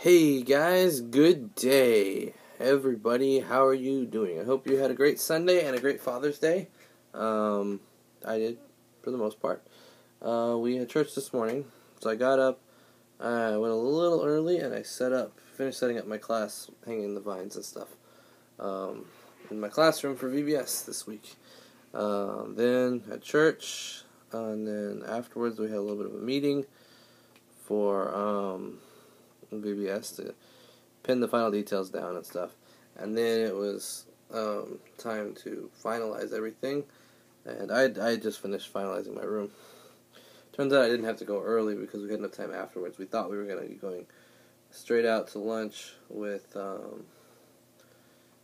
Hey guys, good day. Everybody, how are you doing? I hope you had a great Sunday and a great Father's Day. I did, for the most part. We had church this morning, so I got up, I went a little early, and I finished setting up my class, hanging the vines and stuff, in my classroom for VBS this week. Then at church, and then afterwards we had a little bit of a meeting for, VBS to pin the final details down and stuff. And then it was time to finalize everything. And I just finished finalizing my room. Turns out I didn't have to go early because we had enough time afterwards. We thought we were going to be going straight out to lunch with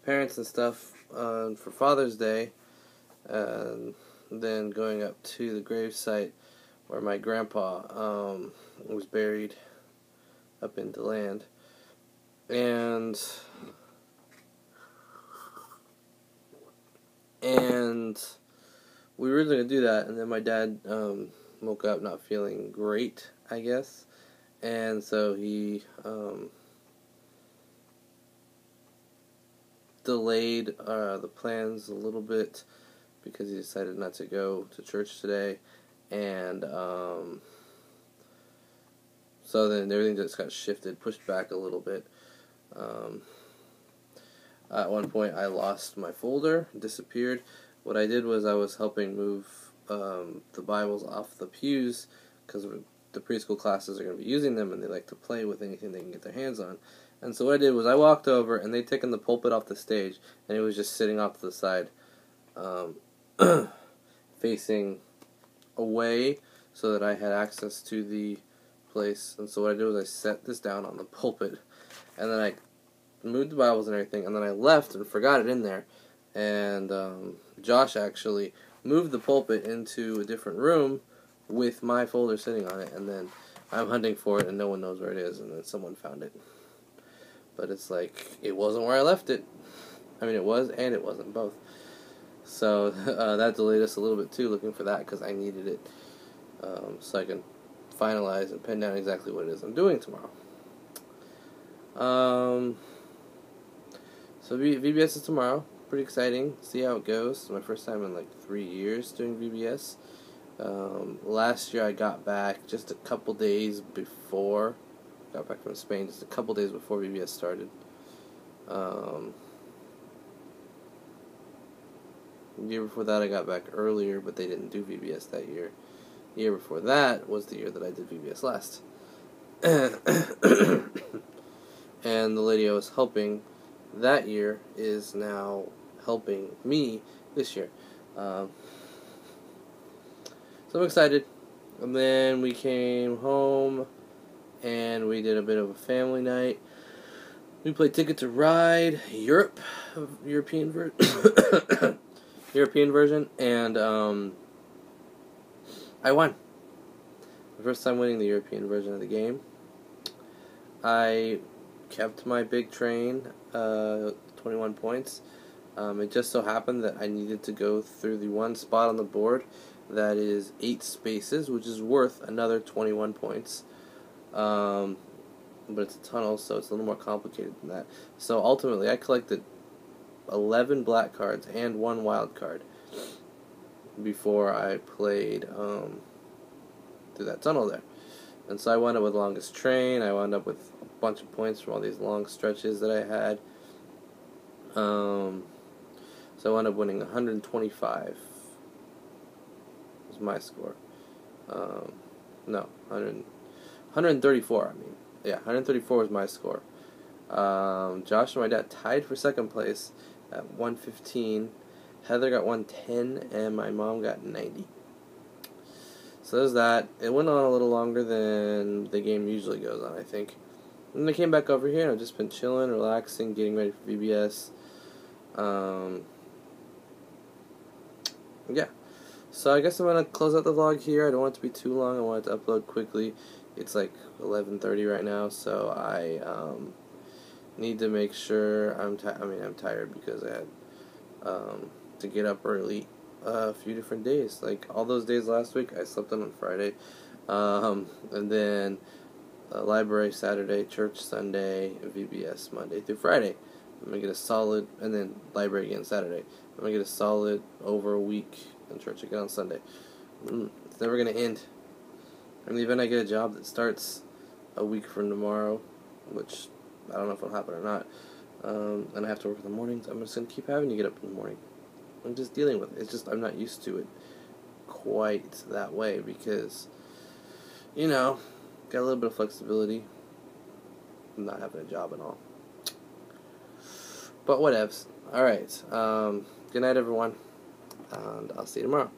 parents and stuff for Father's Day. And then going up to the gravesite where my grandpa was buried up in DeLand. And we were really going to do that, and then my dad woke up not feeling great, I guess, and so he delayed the plans a little bit because he decided not to go to church today, and so then everything just got pushed back a little bit. At one point, I lost my folder, disappeared. What I did was I was helping move the Bibles off the pews because the preschool classes are going to be using them, and they like to play with anything they can get their hands on. And so what I did was I walked over, and they'd taken the pulpit off the stage, and it was just sitting off to the side, facing away so that I had access to the place. And so what I did was I set this down on the pulpit, and then I moved the Bibles and everything, and then I left and forgot it in there. And Josh actually moved the pulpit into a different room with my folder sitting on it, and then I'm hunting for it and no one knows where it is, and then someone found it. But it's like, it wasn't where I left it. I mean, it was and it wasn't, both. So that delayed us a little bit too, looking for that, because I needed it so I can finalize and pin down exactly what it is I'm doing tomorrow. So VBS is tomorrow. Pretty exciting. See how it goes. It's my first time in like 3 years doing VBS. Last year I got back just a couple days before. Got back from Spain just a couple days before VBS started. The year before that I got back earlier, but they didn't do VBS that year. The year before that was the year that I did VBS last. And the lady I was helping that year is now helping me this year. So I'm excited. And then we came home and we did a bit of a family night. We played Ticket to Ride, European version, and I won. The first time winning the European version of the game. I kept my big train, 21 points. It just so happened that I needed to go through the one spot on the board that is 8 spaces, which is worth another 21 points. But it's a tunnel, so it's a little more complicated than that. So ultimately, I collected 11 black cards and 1 wild card before I played through that tunnel there. And so I wound up with the longest train. I wound up with a bunch of points from all these long stretches that I had. So I wound up winning 125 was my score. 134, I mean. Yeah, 134 was my score. Josh and my dad tied for second place at 115. Heather got 110, and my mom got 90. So there's that. It went on a little longer than the game usually goes on, I think. And then I came back over here, and I've just been chilling, relaxing, getting ready for VBS. Yeah. So I guess I'm going to close out the vlog here. I don't want it to be too long. I want it to upload quickly. It's like 11:30 right now, so I need to make sure I'm tired because I had to get up early a few different days. Like all those days last week, I slept in on Friday, and then library Saturday, church Sunday, VBS Monday through Friday. I'm going to get a solid, and then library again Saturday. I'm going to get a solid over a week in church again on Sunday. It's never going to end. In the event I get a job that starts a week from tomorrow, which I don't know if it'll happen or not, and I have to work in the mornings, I'm just going to keep having to get up in the morning. I'm just dealing with it. It's just I'm not used to it quite that way because, got a little bit of flexibility. I'm not having a job and all. But whatevs. Alright. Good night, everyone. And I'll see you tomorrow.